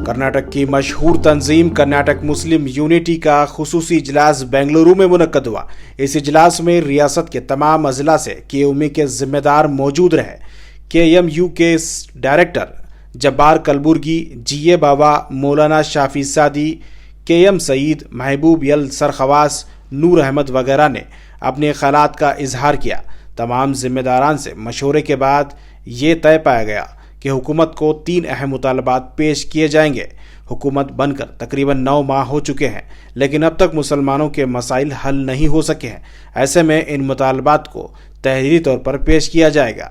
कर्नाटक की मशहूर तंजीम कर्नाटक मुस्लिम यूनिटी का खुसूसी इजलास बेंगलुरु में मुनक्कद हुआ। इस इजलास में रियासत के तमाम अजला से केयूमी के जिम्मेदार मौजूद रहे। केएमयू के डायरेक्टर जब्बार कलबुर्गी, जीए बाबा, मौलाना शाफी सादी, केएम सईद, महबूब यल सरखवास, नूर अहमद वगैरह ने अपने ख्यालात का इजहार किया। तमाम जिम्मेदारान से मशवरे के बाद ये तय पाया गया कि हुकूमत को 3 अहम मुतालबात पेश किए जाएंगे। हुकूमत बनकर तकरीबन 9 माह हो चुके हैं, लेकिन अब तक मुसलमानों के मसाइल हल नहीं हो सके हैं। ऐसे में इन मुतालबात को तहरीरी तौर पर पेश किया जाएगा।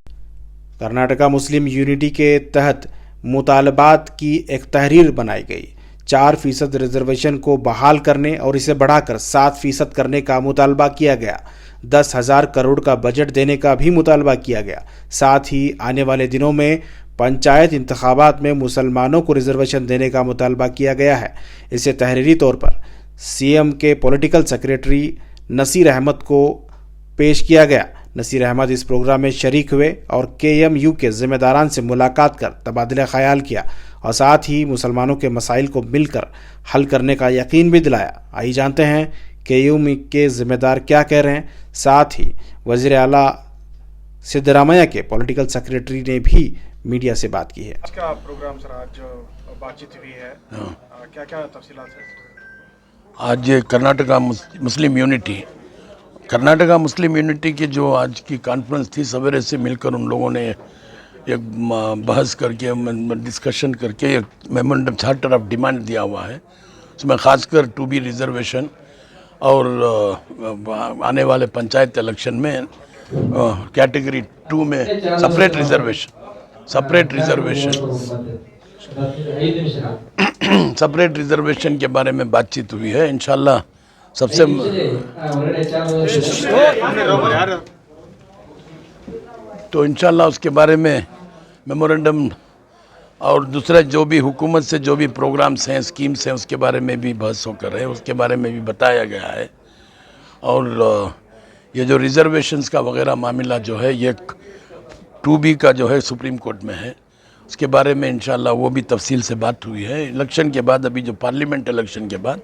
कर्नाटका मुस्लिम यूनिटी के तहत मुतालबात की एक तहरीर बनाई गई। 4% रिजर्वेशन को बहाल करने और इसे बढ़ाकर 7% करने का मुतालबा किया गया। 10,000 करोड़ का बजट देने का भी मुतालबा किया गया। साथ ही आने वाले दिनों में पंचायत इंतखाबात में मुसलमानों को रिजर्वेशन देने का मुतालबा किया गया है। इसे तहरीरी तौर पर सीएम के पॉलिटिकल सेक्रेटरी नसीर अहमद को पेश किया गया। नसीर अहमद इस प्रोग्राम में शरीक हुए और केएमयू के जिम्मेदारान से मुलाकात कर तबादला ख्याल किया और साथ ही मुसलमानों के मसाइल को मिलकर हल करने का यकीन भी दिलाया। आइए जानते हैं केयूमी के जिम्मेदार क्या कह रहे हैं। साथ ही वज़ीर आला सिद्धरामैया के पॉलिटिकल सेक्रेटरी ने भी मीडिया से बात की है। आज का प्रोग्राम सर, आज जो बातचीत हुई है, क्या क्या तफसीलात है? आज कर्नाटका मुस्लिम यूनिटी की जो आज की कॉन्फ्रेंस थी, सवेरे से मिलकर उन लोगों ने एक बहस करके, डिस्कशन करके एक मेमोरेंडम चार्टर ऑफ डिमांड दिया हुआ है। उसमें खासकर 2B रिजर्वेशन और आने वाले पंचायत इलेक्शन में कैटेगरी 2 में सेपरेट रिजर्वेशन के बारे में बातचीत हुई है। इंशाल्लाह सबसे तो इंशाल्लाह उसके बारे में मेमोरेंडम और दूसरा जो भी हुकूमत से जो भी प्रोग्राम्स हैं, स्कीम्स हैं, उसके बारे में भी बहस होकर है, उसके बारे में भी बताया गया है। और ये जो रिजर्वेशंस का वगैरह मामला जो है, ये 2B का जो है सुप्रीम कोर्ट में है, उसके बारे में इंशाल्लाह वो भी तफसील से बात हुई है। इलेक्शन के बाद, अभी जो पार्लियामेंट इलेक्शन के बाद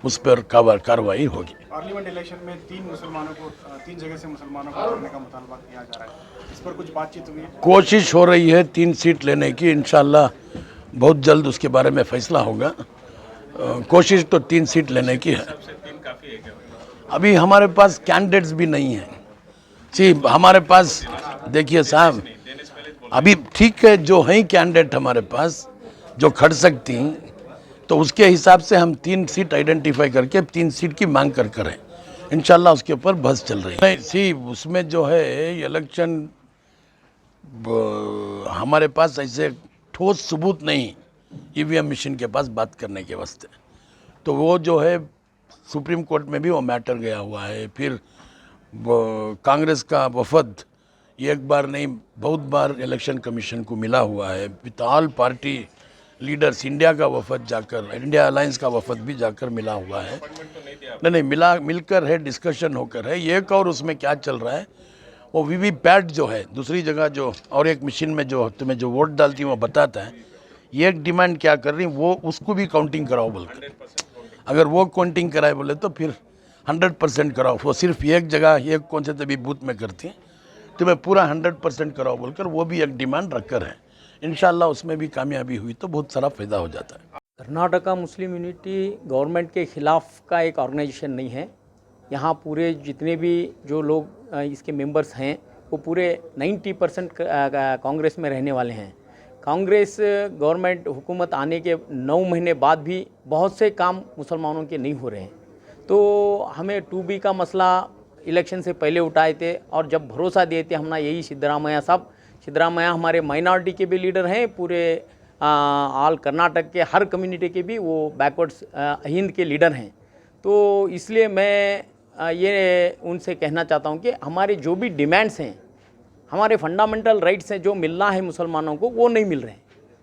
उस पर कार्रवाई होगी। पार्लियामेंट इलेक्शन में 3 जगह से मुसलमानों को जोड़ने का मुतालबा किया जा रहा है, इस पर कुछ बातचीत हुई है? कोशिश हो रही है 3 सीट लेने की। इंशाल्लाह बहुत जल्द उसके बारे में फैसला होगा। कोशिश तो 3 सीट लेने की है। अभी हमारे पास कैंडिडेट्स भी नहीं हैं। जी, हमारे पास देखिए साहब, अभी ठीक है, जो हैं कैंडिडेट हमारे पास जो खड़ सकती हैं, तो उसके हिसाब से हम 3 सीट आइडेंटिफाई करके 3 सीट की मांग कर करें। इंशाल्लाह उसके ऊपर बहस चल रही है। सी उसमें जो है इलेक्शन, हमारे पास ऐसे ठोस सबूत नहीं ईवीएम मशीन के पास बात करने के वास्ते। तो वो जो है सुप्रीम कोर्ट में भी वो मैटर गया हुआ है। फिर कांग्रेस का वफद एक बार नहीं बहुत बार इलेक्शन कमीशन को मिला हुआ है। With all party leaders, India का वफद जाकर, इंडिया अलायंस का वफद भी जाकर मिला हुआ है। नहीं मिलकर है, डिस्कशन होकर है। एक और उसमें क्या चल रहा है, वो वीवीपैट जो है दूसरी जगह जो, और एक मशीन में जो तुम्हें जो वोट डालती है वो बताता है। ये एक डिमांड क्या कर रही, वो उसको भी काउंटिंग कराओ बोलकर। अगर वो काउंटिंग कराए बोले तो फिर 100% कराओ। वो सिर्फ एक जगह, एक कौन से तभी बूथ में करती हैं, तो मैं पूरा 100% कराओ बोलकर वो भी एक डिमांड रखकर है। इंशाल्लाह उसमें भी कामयाबी हुई तो बहुत सारा फ़ायदा हो जाता है। कर्नाटका मुस्लिम यूनिटी गवर्नमेंट के ख़िलाफ़ का एक ऑर्गेनाइजेशन नहीं है। यहाँ पूरे जितने भी जो लोग इसके मेंबर्स हैं, वो पूरे 90% कांग्रेस में रहने वाले हैं। कांग्रेस गवर्नमेंट हुकूमत आने के 9 महीने बाद भी बहुत से काम मुसलमानों के नहीं हो रहे हैं। तो हमें 2B का मसला इलेक्शन से पहले उठाए थे और जब भरोसा दिए थे हमने, यही सिद्धरामैया हमारे माइनॉरिटी के भी लीडर हैं, पूरे ऑल कर्नाटक के हर कम्युनिटी के भी वो बैकवर्ड्स हिंद के लीडर हैं। तो इसलिए मैं ये उनसे कहना चाहता हूँ कि हमारे जो भी डिमांड्स हैं, हमारे फंडामेंटल राइट्स हैं जो मिलना है मुसलमानों को, वो नहीं मिल रहे हैं।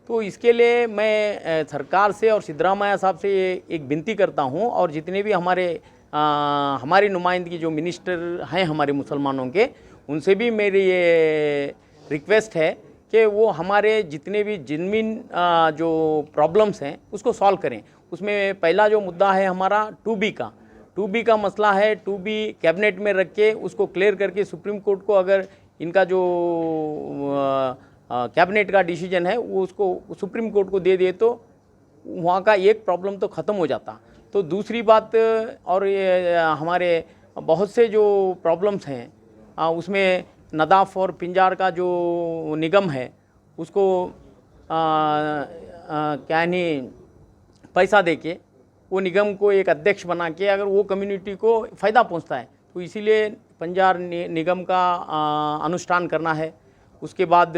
तो इसके लिए मैं सरकार से और सिद्धरामैया साहब से एक विनती करता हूँ, और जितने भी हमारी नुमाइंदगी जो मिनिस्टर हैं हमारे मुसलमानों के, उनसे भी मेरी ये रिक्वेस्ट है कि वो हमारे जितने भी जिनमिन जो प्रॉब्लम्स हैं उसको सॉल्व करें। उसमें पहला जो मुद्दा है हमारा 2B का 2B का मसला है। 2B कैबिनेट में रख के उसको क्लियर करके सुप्रीम कोर्ट को अगर इनका जो कैबिनेट का डिसीजन है वो उसको सुप्रीम कोर्ट को दे दे तो वहाँ का एक प्रॉब्लम तो ख़त्म हो जाता। तो दूसरी बात और ये हमारे बहुत से जो प्रॉब्लम्स हैं उसमें नदाफ और पिंजार का जो निगम है उसको क्या नहीं पैसा देके वो निगम को एक अध्यक्ष बना के अगर वो कम्युनिटी को फ़ायदा पहुंचता है तो इसीलिए पिंजार निगम का अनुष्ठान करना है। उसके बाद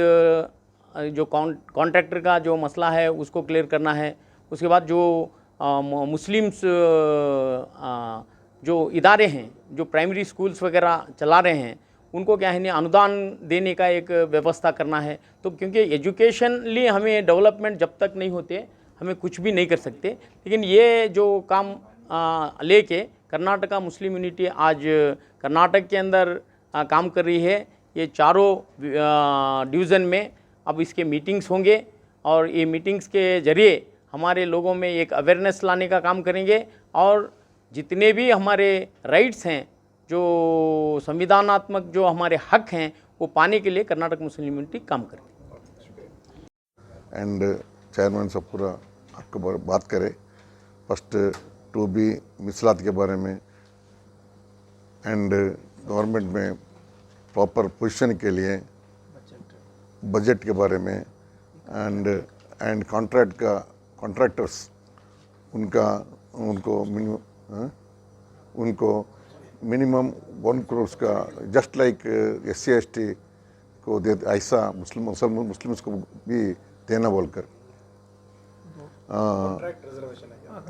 जो कॉन्ट्रैक्टर का जो मसला है उसको क्लियर करना है। उसके बाद जो मुस्लिम्स जो इदारे हैं जो प्राइमरी स्कूल्स वगैरह चला रहे हैं उनको क्या है नहीं अनुदान देने का एक व्यवस्था करना है। तो क्योंकि एजुकेशनली हमें डेवलपमेंट जब तक नहीं होते हमें कुछ भी नहीं कर सकते। लेकिन ये जो काम लेके कर्नाटका मुस्लिम यूनिटी आज कर्नाटक के अंदर काम कर रही है। ये चारों डिवीज़न में अब इसके मीटिंग्स होंगे और ये मीटिंग्स के ज़रिए हमारे लोगों में एक अवेयरनेस लाने का काम करेंगे और जितने भी हमारे राइट्स हैं जो संविधानात्मक जो हमारे हक हैं वो पाने के लिए कर्नाटक मुस्लिम यूनिटी काम करेगी। एंड चेयरमैन साहब पूरा आपके बात करें फर्स्ट 2B मिसलात के बारे में एंड गवर्नमेंट में प्रॉपर पोजीशन के लिए बजट के बारे में एंड कॉन्ट्रैक्टर्स उनको मिनिमम 1 करोड़ का जस्ट लाइक SC/ST को दे ऐसा मुस्लिम्स को भी देना बोलकर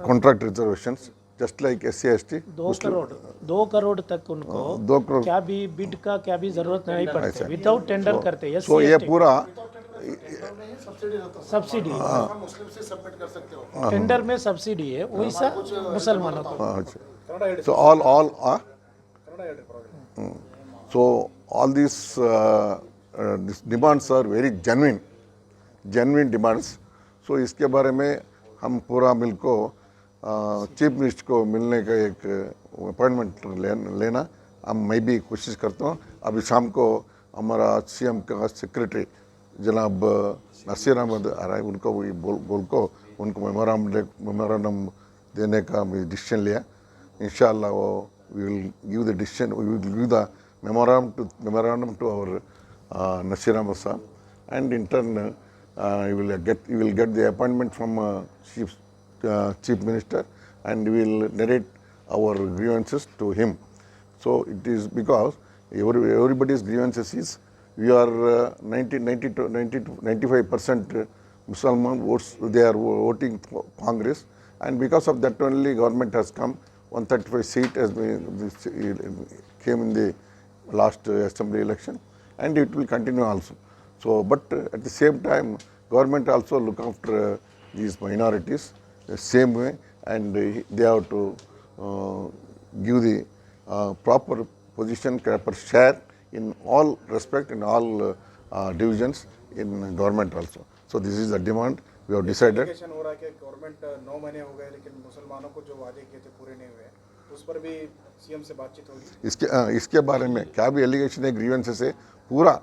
contract reservations just like SC/ST 2 crore तक उनको 2 करोड़ क्या भी बिड का क्या भी जरूरत नहीं पड़ती विदाउट टेंडर करते। तो ये पूरा सब्सिडी टेंडर में सब्सिडी है वैसा मुसलमानों को। so all these demands are very genuine demands। so इसके बारे में हम पूरा मिलको चीफ मिनिस्टर को मिलने का एक अपॉइंटमेंट लेना मैं भी कोशिश करता हूँ। अभी शाम को हमारा CM का सेक्रेटरी जनाब नसीर अहमद आ रहा है उनको भी बोल को उनको मेमोरेंडम देने का भी डिसीजन लिया। इंशाल्लाह वो we will give the decision we will give the memorandum to our Nasir Ahmed साहब and in turn you will get the appointment from chief minister and we will narrate our grievances to him. So it is because everybody's grievances is we are 90 to 95% Muslim votes, they are voting for Congress, and because of that only government has come. 135 seat has been came in the last assembly election and it will continue also. So, but at the same time, government also look after these minorities the same way, and they have to give the proper position, proper share in all respect, in all divisions in government also. So, this is the demand we have decided. हो रहा है कि government 9 महीने हो गए लेकिन मुसलमानों को जो वादे किए थे पूरे नहीं हुए, उस पर भी सीएम से बातचीत होगी। इसके बारे में क्या भी एलिगेशन है ग्रीवेंसेस है पूरा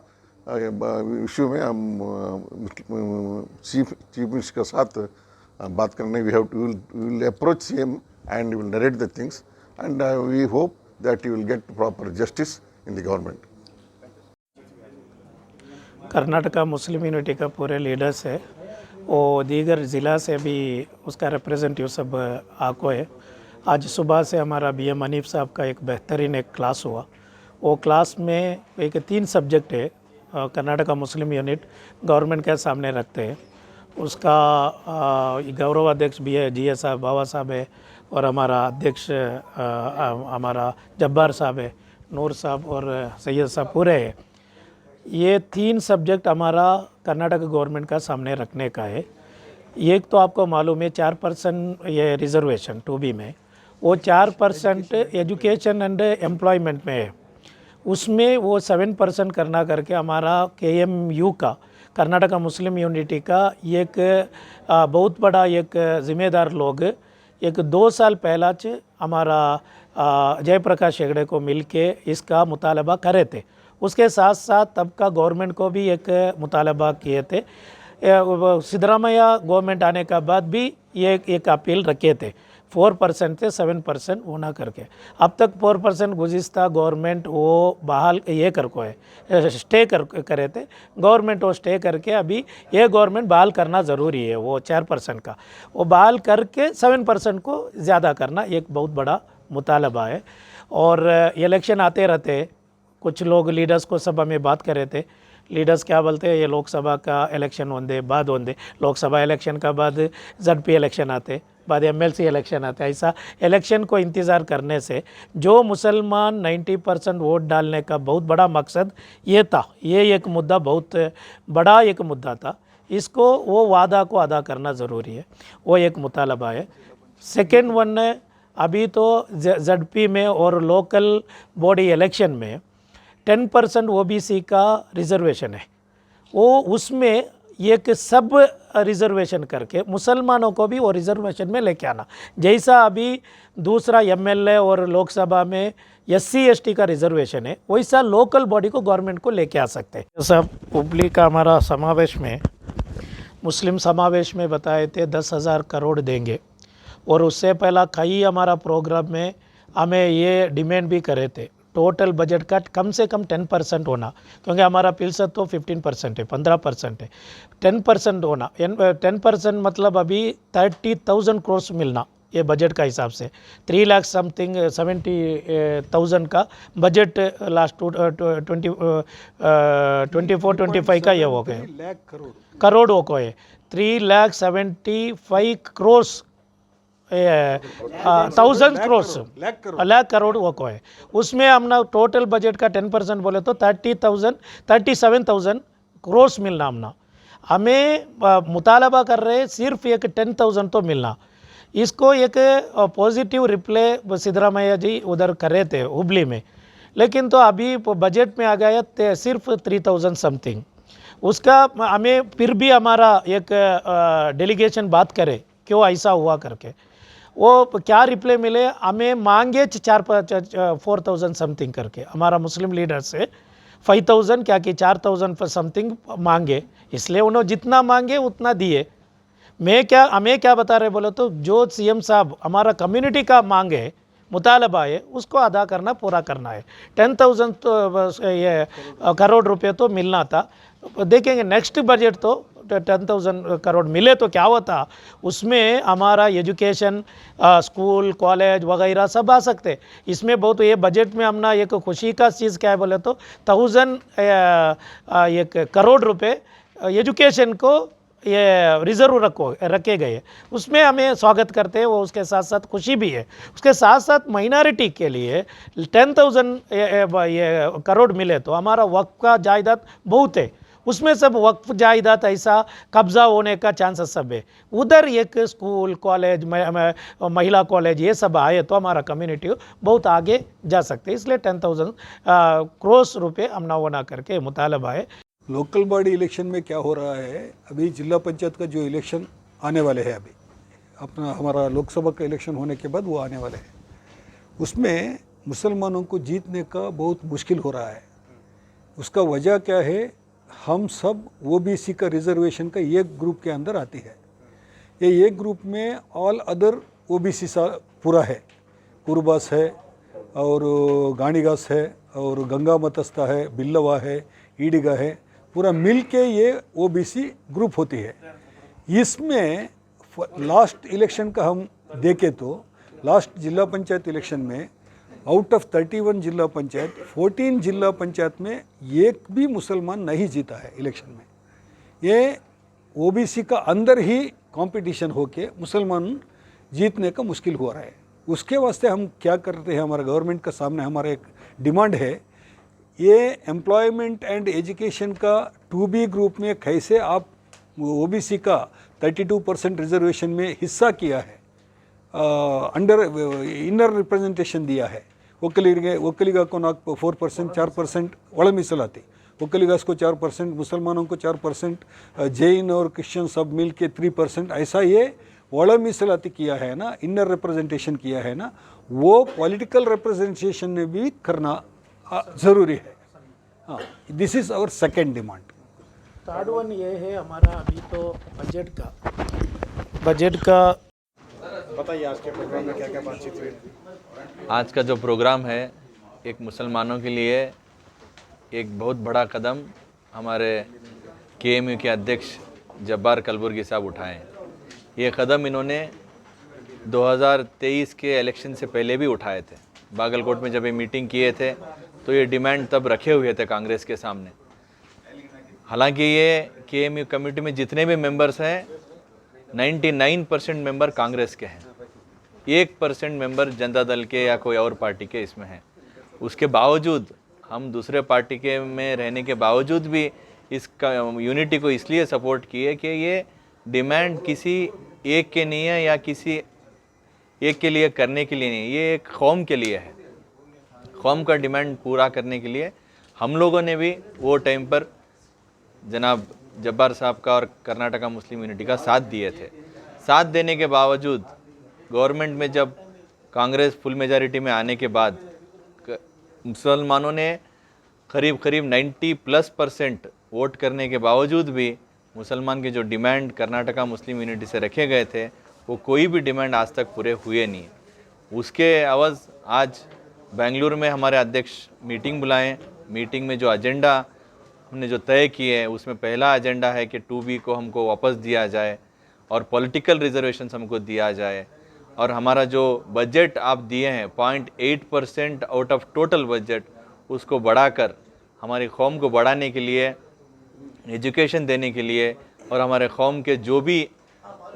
इश्यू में हम चीफ मिनिस्टर के साथ बात करने we will approach CM and will narrate the things and we hope that you will get proper justice in the government. Karnataka Muslim unity का पूरे लीडर्स है वो दीगर ज़िला से भी उसका रिप्रेजेंटेटिव सब आको है। आज सुबह से हमारा BM हनीफ साहब का एक बेहतरीन एक क्लास हुआ। वो क्लास में एक 3 सब्जेक्ट है कर्नाटका मुस्लिम यूनिट गवर्नमेंट के सामने रखते हैं। उसका गौरव अध्यक्ष भी है GA साहब बाबा साहब है और हमारा अध्यक्ष हमारा जब्बार साहब है, नूर साहब और सैयद साहब पूरे है। ये 3 सब्जेक्ट हमारा कर्नाटक गवर्नमेंट का सामने रखने का है। एक तो आपको मालूम है 4% ये रिजर्वेशन 2B में, वो 4% एजुकेशन एंड एम्प्लॉयमेंट में है। उसमें वो 7% करना करके हमारा KMU का कर्नाटका मुस्लिम यूनिटी का एक बहुत बड़ा एक जिम्मेदार लोग एक 2 साल पहला हमारा जयप्रकाश हेगड़े को मिलके इसका मुतालबा करे थे। उसके साथ साथ तब का गवर्नमेंट को भी एक मुतालबा किए थे। सिद्धरामैया गवर्नमेंट आने का बाद भी ये एक अपील रखे थे 4% से 7% होना करके। अब तक 4% गुज़िस्ता गवर्नमेंट वो बहाल ये कर को है स्टे करे थे गवर्नमेंट वो स्टे करके अभी ये गवर्नमेंट बहाल करना ज़रूरी है। वो 4% का वो बहाल करके 7% को ज़्यादा करना एक बहुत बड़ा मुतालबा है। और इलेक्शन आते रहते कुछ लोग लीडर्स को सभा में बात कर रहे थे। लीडर्स क्या बोलते हैं ये लोकसभा का इलेक्शन होंदे बाद होंदे लोकसभा इलेक्शन का बाद ZP इलेक्शन आते बाद MLC इलेक्शन आते। ऐसा इलेक्शन को इंतज़ार करने से जो मुसलमान 90% वोट डालने का बहुत बड़ा मकसद ये था। ये एक मुद्दा बहुत बड़ा एक मुद्दा था। इसको वो वादा को अदा करना ज़रूरी है। वो एक मुतालबा है। सेकेंड वन है अभी तो ZP में और लोकल बॉडी इलेक्शन में 10% OBC का रिजर्वेशन है। वो उसमें एक सब रिजर्वेशन करके मुसलमानों को भी वो रिजर्वेशन में लेके आना। जैसा अभी दूसरा MLA और लोकसभा में SC ST का रिजर्वेशन है वैसा लोकल बॉडी को गवर्नमेंट को लेके आ सकते हैं। जैसा हुबली का हमारा समावेश में मुस्लिम समावेश में बताए थे 10,000 करोड़ देंगे और उससे पहला कई हमारा प्रोग्राम में हमें ये डिमांड भी करे थे टोटल बजट का कम से कम 10% होना, क्योंकि हमारा पिलसत तो 15% है 15% है 10% होना। 10% मतलब अभी 30,000 करोड़ मिलना ये बजट का हिसाब से 3 लाख समथिंग 70,000 का बजट लास्ट 24-25 का ये हो गए करोड़ हो गए 3,75 करोड़ 1,000 करोड़ लाख करोड़ वो को है। उसमें हमने टोटल बजट का 10% बोले तो 37,000 करोड़ मिलना हमने हमें मुतालबा कर रहे सिर्फ एक 10,000 तो मिलना। इसको एक पॉजिटिव रिप्लाई सिद्धरामैया जी उधर कर रहे थे हुबली में, लेकिन तो अभी बजट में आ गया सिर्फ 3,000 समथिंग। उसका हमें फिर भी हमारा एक डेलीगेशन बात करे क्यों ऐसा हुआ करके, वो क्या रिप्लाई मिले हमें मांगे 4,000 समथिंग करके हमारा मुस्लिम लीडर से 5,000 क्या कि 4,000 समथिंग मांगे, इसलिए उन्होंने जितना मांगे उतना दिए। हमें क्या बता रहे बोले तो जो CM साहब हमारा कम्युनिटी का मांगे मुतालबा है उसको अदा करना पूरा करना है। 10,000 तो ये करोड़ रुपए तो मिलना था। देखेंगे नेक्स्ट बजट तो 10,000 करोड़ मिले तो क्या होता, उसमें हमारा एजुकेशन स्कूल कॉलेज वगैरह सब आ सकते। इसमें बहुत ये बजट में हमने एक खुशी का चीज़ क्या है बोले तो 1,000 करोड़ रुपए एजुकेशन को ये रिज़र्व रखे गए, उसमें हमें स्वागत करते हैं। वो उसके साथ साथ खुशी भी है। उसके साथ साथ माइनॉरिटी के लिए 10,000 ये करोड़ मिले तो हमारा वक्फ का जायदाद बहुत है, उसमें सब वक्फ जायदाद ऐसा कब्ज़ा होने का चांसेस सब है। उधर एक स्कूल कॉलेज महिला कॉलेज ये सब आए तो हमारा कम्युनिटी बहुत आगे जा सकते हैं। इसलिए 10,000 करोड़ रुपये हमना होना करके मुतालबा है। लोकल बॉडी इलेक्शन में क्या हो रहा है, अभी जिला पंचायत का जो इलेक्शन आने वाले हैं, अभी अपना हमारा लोकसभा का इलेक्शन होने के बाद वो आने वाले हैं, उसमें मुसलमानों को जीतने का बहुत मुश्किल हो रहा है। उसका वजह क्या है, हम सब OBC का रिजर्वेशन का एक ग्रुप के अंदर आती है। ये एक ग्रुप में ऑल अदर OBC सा पूरा है, कुरबास है और गाणीगास है और गंगा मतस्ता है, बिल्लवा है, ईडिगा है, पूरा मिल के ये OBC ग्रुप होती है। इसमें लास्ट इलेक्शन का हम देखें तो लास्ट जिला पंचायत इलेक्शन में आउट ऑफ 31 जिला पंचायत 14 जिला पंचायत में एक भी मुसलमान नहीं जीता है इलेक्शन में। ये OBC का अंदर ही कंपटीशन होके मुसलमान जीतने का मुश्किल हो रहा है। उसके वास्ते हम क्या करते हैं, हमारा गवर्नमेंट का सामने हमारा एक डिमांड है, ये एम्प्लॉयमेंट एंड एजुकेशन का 2B ग्रुप में कैसे आप OBC का 32% रिजर्वेशन में हिस्सा किया है, अंडर इनर रिप्रेजेंटेशन दिया है, ಒಕ್ಕಲಿಗ को 4% 4% ಒಳ ಮೀಸಲಾತಿ वकलीगास को 4%, मुसलमानों को 4%, जैन और क्रिश्चियन सब मिल के 3%, ऐसा ये ಒಳ मीಸಲಾती किया है ना, इनर रिप्रेजेंटेशन किया है ना, वो पॉलिटिकल रिप्रेजेंटेशन में भी करना ज़रूरी है। हाँ, this is our second demand. Third one ये है हमारा अभी तो बजट का बताइए आज के प्रोग्राम में क्या क्या बातचीत हुई? आज का जो प्रोग्राम है एक मुसलमानों के लिए एक बहुत बड़ा कदम हमारे KMU के अध्यक्ष जब्बार कलबुर्गी साहब उठाए हैं। ये कदम इन्होंने 2023 के इलेक्शन से पहले भी उठाए थे। बागलकोट में जब ये मीटिंग किए थे तो ये डिमांड तब रखे हुए थे कांग्रेस के सामने। हालांकि ये KMU कमेटी में जितने भी मेंबर्स हैं 99% मेंबर कांग्रेस के हैं, 1% मेंबर जनता दल के या कोई और पार्टी के इसमें हैं। उसके बावजूद हम दूसरे पार्टी के में रहने के बावजूद भी इस यूनिटी को इसलिए सपोर्ट किए कि ये डिमांड किसी एक के नहीं है या किसी एक के लिए करने के लिए नहीं, ये एक कौम के लिए है। कौम का डिमांड पूरा करने के लिए हम लोगों ने भी वो टाइम पर जनाब जब्बार साहब का और कर्नाटका मुस्लिम यूनिटी का साथ दिए थे। साथ देने के बावजूद गवर्नमेंट में जब कांग्रेस फुल मेजॉरिटी में आने के बाद मुसलमानों ने करीब 90+% वोट करने के बावजूद भी मुसलमान के जो डिमांड कर्नाटका मुस्लिम यूनिटी से रखे गए थे वो कोई भी डिमांड आज तक पूरे हुए नहीं। उसके अवज़ आज बेंगलुरु में हमारे अध्यक्ष मीटिंग बुलाएं। मीटिंग में जो एजेंडा हमने जो तय किए हैं उसमें पहला एजेंडा है कि 2B को हमको वापस दिया जाए और पॉलिटिकल रिजर्वेशंस हमको दिया जाए, और हमारा जो बजट आप दिए हैं 0.8% आउट ऑफ टोटल बजट उसको बढ़ाकर हमारी कौम को बढ़ाने के लिए, एजुकेशन देने के लिए और हमारे कौम के जो भी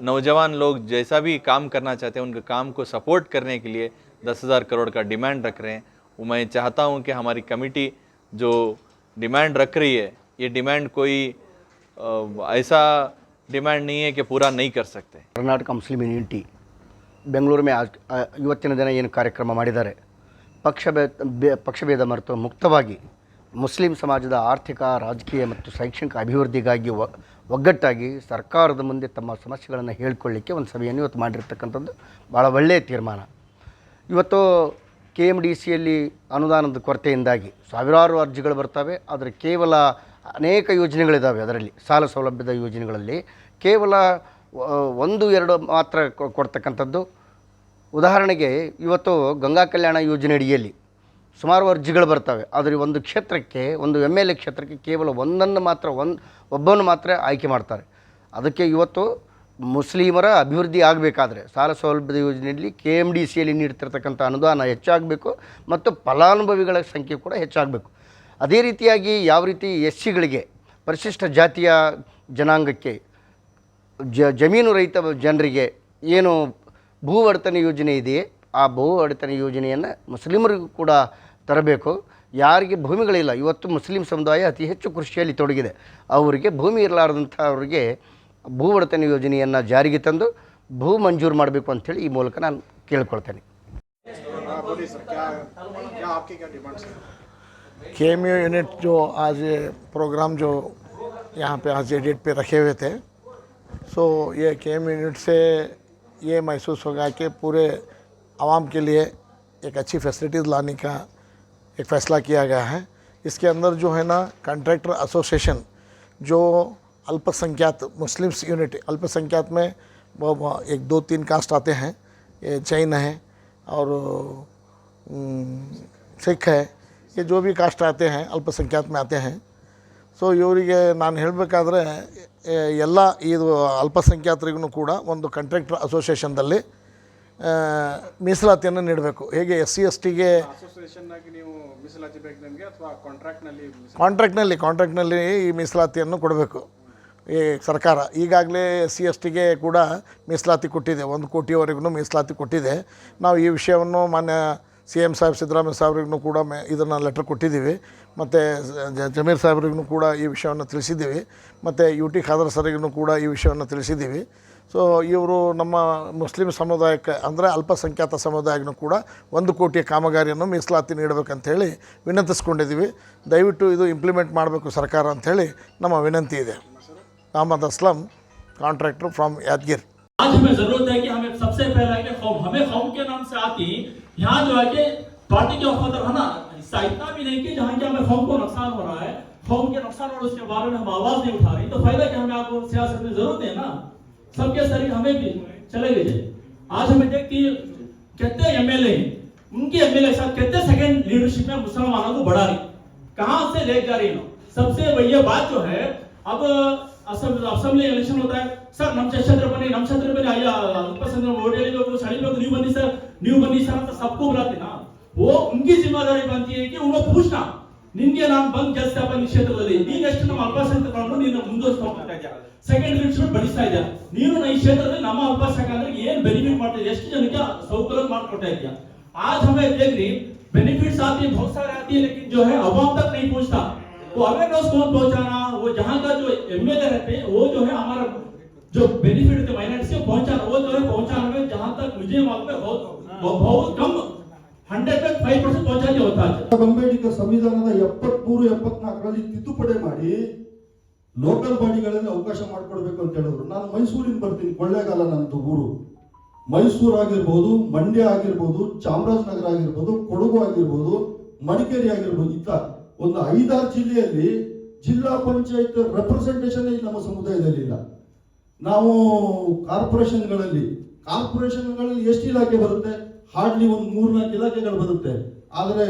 नौजवान लोग जैसा भी काम करना चाहते हैं उनके काम को सपोर्ट करने के लिए 10,000 करोड़ का डिमांड रख रहे हैं। वो मैं चाहता हूं कि हमारी कमेटी जो डिमांड रख रही है ये डिमांड कोई ऐसा डिमांड नहीं है कि पूरा नहीं कर सकते। ಕರ್ನಾಟಕ ಮುಸ್ಲಿಂ ಯೂನಿಟಿ ಬೆಂಗಳೂರು में आज ಇವತ್ತಿನ ದಿನ ಏನು ಕಾರ್ಯಕ್ರಮ ಮಾಡಿದ್ದಾರೆ, ಪಕ್ಷಭೇದ ಮರೆತು ಮುಕ್ತವಾಗಿ ಮುಸ್ಲಿಂ ಸಮಾಜದ ಆರ್ಥಿಕ, ರಾಜಕೀಯ ಮತ್ತು ಶೈಕ್ಷಣಿಕ ಅಭಿವೃದ್ಧಿಗಾಗಿ ಒಗ್ಗಟ್ಟಾಗಿ ಸರ್ಕಾರದ ಮುಂದೆ ತಮ್ಮ ಸಮಸ್ಯೆಗಳನ್ನು ಹೇಳಿಕೊಳ್ಳಿಕ್ಕೆ ಒಂದು ಸಭೆಯನ್ನು ಇವತ್ತು ಮಾಡಿರ್ತಕ್ಕಂಥದ್ದು ಭಾಳ ಒಳ್ಳೆಯ ತೀರ್ಮಾನ. ಇವತ್ತು KMDCಯಲ್ಲಿ ಅನುದಾನದ ಕೊರತೆಯಿಂದಾಗಿ ಸಾವಿರಾರು ಅರ್ಜಿಗಳು ಬರ್ತವೆ, ಆದರೆ ಕೇವಲ ಅನೇಕ ಯೋಜನೆಗಳಿದ್ದಾವೆ. ಅದರಲ್ಲಿ ಸಾಲ ಸೌಲಭ್ಯದ ಯೋಜನೆಗಳಲ್ಲಿ ಕೇವಲ 1-2 ಮಾತ್ರ ಕೊಡ್ತಕ್ಕಂಥದ್ದು. ಉದಾಹರಣೆಗೆ ಇವತ್ತು ಗಂಗಾ ಕಲ್ಯಾಣ ಯೋಜನೆ ಅಡಿಯಲ್ಲಿ ಸುಮಾರು ಅರ್ಜಿಗಳು ಬರ್ತವೆ, ಆದರೆ ಒಂದು ಕ್ಷೇತ್ರಕ್ಕೆ, ಒಂದು MLA ಕ್ಷೇತ್ರಕ್ಕೆ ಕೇವಲ ಒಬ್ಬನ್ನು ಮಾತ್ರ ಆಯ್ಕೆ ಮಾಡ್ತಾರೆ. ಅದಕ್ಕೆ ಇವತ್ತು ಮುಸ್ಲಿಮರ ಅಭಿವೃದ್ಧಿ ಆಗಬೇಕಾದ್ರೆ ಸಾಲ ಸೌಲಭ್ಯದ ಯೋಜನೆಯಲ್ಲಿ KMDCಯಲ್ಲಿ ನೀಡ್ತಿರ್ತಕ್ಕಂಥ ಅನುದಾನ ಹೆಚ್ಚಾಗಬೇಕು ಮತ್ತು ಫಲಾನುಭವಿಗಳ ಸಂಖ್ಯೆ ಕೂಡ ಹೆಚ್ಚಾಗಬೇಕು. ಅದೇ ರೀತಿಯಾಗಿ ಯಾವ ರೀತಿ SCಗಳಿಗೆ, ಪರಿಶಿಷ್ಟ ಜಾತಿಯ ಜನಾಂಗಕ್ಕೆ, ಜಮೀನು ರಹಿತ ಜನರಿಗೆ ಏನು ಭೂ ಒಡೆತನ ಯೋಜನೆ ಇದೆಯೇ ಆ ಭೂ ಒಡೆತನ ಯೋಜನೆಯನ್ನು ಮುಸ್ಲಿಮರಿಗೂ ಕೂಡ ತರಬೇಕು. ಯಾರಿಗೆ ಭೂಮಿಗಳಿಲ್ಲ, ಇವತ್ತು ಮುಸ್ಲಿಂ ಸಮುದಾಯ ಅತಿ ಹೆಚ್ಚು ಕೃಷಿಯಲ್ಲಿ ತೊಡಗಿದೆ, ಅವರಿಗೆ ಭೂಮಿ ಇರಲಾರ್ದಂಥ ಅವರಿಗೆ ಭೂ ಒಡೆತನ ಯೋಜನೆಯನ್ನು ಜಾರಿಗೆ ತಂದು ಭೂ ಮಂಜೂರು ಮಾಡಬೇಕು ಅಂಥೇಳಿ ಈ ಮೂಲಕ ನಾನು ಕೇಳ್ಕೊಳ್ತೇನೆ. KMU यूनिट जो आज प्रोग्राम जो यहाँ पे आज डेट पे रखे हुए थे, सो ये KMU यूनिट से ये महसूस होगा कि पूरे आवाम के लिए एक अच्छी फैसिलिटीज़ लाने का एक फ़ैसला किया गया है। इसके अंदर जो है ना कॉन्ट्रैक्टर एसोसिएशन जो अल्पसंख्यात मुस्लिम्स यूनिट, अल्पसंख्यात में वो 1-2-3 कास्ट आते हैं, ये जैन है और सिख है, ये जो भी कास्ट आते हैं अल्पसंख्यात में आते हैं. ಸೊ ಇವರಿಗೆ ನಾನು ಹೇಳಬೇಕಾದ್ರೆ ಎಲ್ಲ ಇದು ಅಲ್ಪಸಂಖ್ಯಾತರಿಗೂ ಕೂಡ ಒಂದು ಕಾಂಟ್ರಾಕ್ಟರ್ ಅಸೋಸಿಯೇಷನ್ದಲ್ಲಿ ಮೀಸಲಾತಿಯನ್ನು ನೀಡಬೇಕು. ಹೇಗೆ SC/STಗೆ ಕಾಂಟ್ರಾಕ್ಟ್ನಲ್ಲಿ ಈ ಮೀಸಲಾತಿಯನ್ನು ಕೊಡಬೇಕು ಈ ಸರ್ಕಾರ. ಈಗಾಗಲೇ SC/STಗೆ ಕೂಡ ಮೀಸಲಾತಿ ಕೊಟ್ಟಿದೆ, 1 ಕೋಟಿವರೆಗೂ ಮೀಸಲಾತಿ ಕೊಟ್ಟಿದೆ. ನಾವು ಈ ವಿಷಯವನ್ನು ಮಾನ್ಯ CM ಸಾಹೇಬ್ ಸಿದ್ದರಾಮಯ್ಯ ಸಾಹೇಬ್ರಿಗೂ ಕೂಡ ಇದನ್ನು ಲೆಟರ್ ಕೊಟ್ಟಿದ್ದೀವಿ, ಮತ್ತು ಜಮೀರ್ ಸಾಹೇಬ್ರಿಗೂ ಕೂಡ ಈ ವಿಷಯವನ್ನು ತಿಳಿಸಿದ್ದೀವಿ, ಮತ್ತು UT ಖಾದರ್ ಸರಿಗೂ ಕೂಡ ಈ ವಿಷಯವನ್ನು ತಿಳಿಸಿದ್ದೀವಿ. ಸೊ ಇವರು ನಮ್ಮ ಮುಸ್ಲಿಂ ಸಮುದಾಯಕ್ಕೆ ಅಂದರೆ ಅಲ್ಪಸಂಖ್ಯಾತ ಸಮುದಾಯಕ್ಕೂ ಕೂಡ 1 ಕೋಟಿ ಕಾಮಗಾರಿಯನ್ನು ಮೀಸಲಾತಿ ನೀಡಬೇಕಂತೇಳಿ ವಿನಂತಿಸ್ಕೊಂಡಿದ್ದೀವಿ. ದಯವಿಟ್ಟು ಇದು ಇಂಪ್ಲಿಮೆಂಟ್ ಮಾಡಬೇಕು ಸರ್ಕಾರ ಅಂಥೇಳಿ ನಮ್ಮ ವಿನಂತಿ ಇದೆ. Mohammed Aslam contractor from Yadgir. आज हमें जरूरत है कि हमें सबसे पहले कि हमें कौम के नाम से आती यहाँ जो है कि पार्टी के वफादार है ना, हिस्सा इतना भी नहीं कि जहाँ के हमें कौम को नुकसान हो रहा है, कौम के नुकसान और उसके बारे में हम आवाज नहीं उठा रही, तो फायदा क्या हमें आपको सियासत में जरूरत है ना, सबके शरीर हमें भी चले गए। आज हमें देखती कितने एमएलए हैं, उनके एमएलए के साथ कितने सेकंड लीडरशिप में मुसलमानों को बढ़ा रही, कहाँ से ले जा रही है। सबसे ये बात जो है, अब असेंबली इलेक्शन होता है सर, ನಮ್ಮ ಕ್ಷೇತ್ರ ಬನ್ನಿ आया अल्पसंख्यक वोट को साड़ी पे न्यू बनी सर तो सबको बुलाते ना, वो उनकी जिम्मेदारी बनती है कि उनको पूछना ನಿಮಗೆ ನಾನು ಬಂದು ಕೆಲಸ ಈ ಕ್ಷೇತ್ರದಲ್ಲಿ ನೀನು ಎಷ್ಟು ನಮ್ಮ ಅಲ್ಪಸಂಖ್ಯಾತರನ್ನು ನೀನು ಮುಂದುವರಿಸ್ತಾ ಹೋಗ್ತಾ ಇದ್ದೀಯ, ಸೆಕೆಂಡ್ ಲಿಸ್ಟ್ ಬೆಳೆಸ್ತಾ ಇದ್ದೀಯ, ನೀನು ಈ ಕ್ಷೇತ್ರದಲ್ಲಿ ನಮ್ಮ ಅಲ್ಪಸಂಖ್ಯಾತರಿಗೆ ಏನು ಬೆನಿಫಿಟ್ ಮಾಡ್ತಾ ಇದೆಯಾ, ಎಷ್ಟು ಜನಕ್ಕೆ सौकर्य ಮಾಡ್ಕೊಡ್ತಾ ಇದೆಯಾ। आज हमें देख रही बेनिफिट्स आती है, बहुत सारे आती है, लेकिन जो है अवाम तक नहीं पहुंचता। वो अवेयरनेस कौन पहुंचाना, वो जहाँ का जो एमएलए रहते हैं वो जो है हमारा जो बेनिफिट थे माइनॉरिटी से पहुंचाना, वो जो है पहुंचाने में जहाँ तक मुझे मालूम है बहुत कम 100% पहुंचाते होता है। ಅಂಬೇಡ್ಕರ್ ಸಂವಿಧಾನದ 73-74ರಲ್ಲಿ ತಿದ್ದುಪಡಿ ಮಾಡಿ ಲೋಕಲ್ ಬಾಡಿಗಳಲ್ಲಿ ಅವಕಾಶ ಮಾಡಿಕೊಡ್ಬೇಕು ಅಂತ ಹೇಳಿದ್ರು. ನಾನು ಮೈಸೂರಿಂದ ಬರ್ತೀನಿ, ಕೊಳ್ಳೇಗಾಲ ನಂದು ಊರು. ಮೈಸೂರು ಆಗಿರ್ಬೋದು, ಮಂಡ್ಯ ಆಗಿರ್ಬೋದು, ಚಾಮರಾಜನಗರ ಆಗಿರ್ಬೋದು, ಕೊಡಗು ಆಗಿರ್ಬೋದು, ಮಡಿಕೇರಿ ಆಗಿರ್ಬೋದು, ಇತ್ತ ಒಂದು 5-6 ಜಿಲ್ಲೆಯಲ್ಲಿ ಜಿಲ್ಲಾ ಪಂಚಾಯತ್ ರೆಪ್ರೆಸೆಂಟೇಷನ್ ನಮ್ಮ ಸಮುದಾಯದಲ್ಲಿ ಇಲ್ಲ. ನಾವು ಕಾರ್ಪೊರೇಷನ್ಗಳಲ್ಲಿ ಎಷ್ಟು ಇಲಾಖೆ ಬರುತ್ತೆ, ಹಾರ್ಡ್ಲಿ ಒಂದು 3-4 ಇಲಾಖೆಗಳು ಬರುತ್ತೆ. ಆದರೆ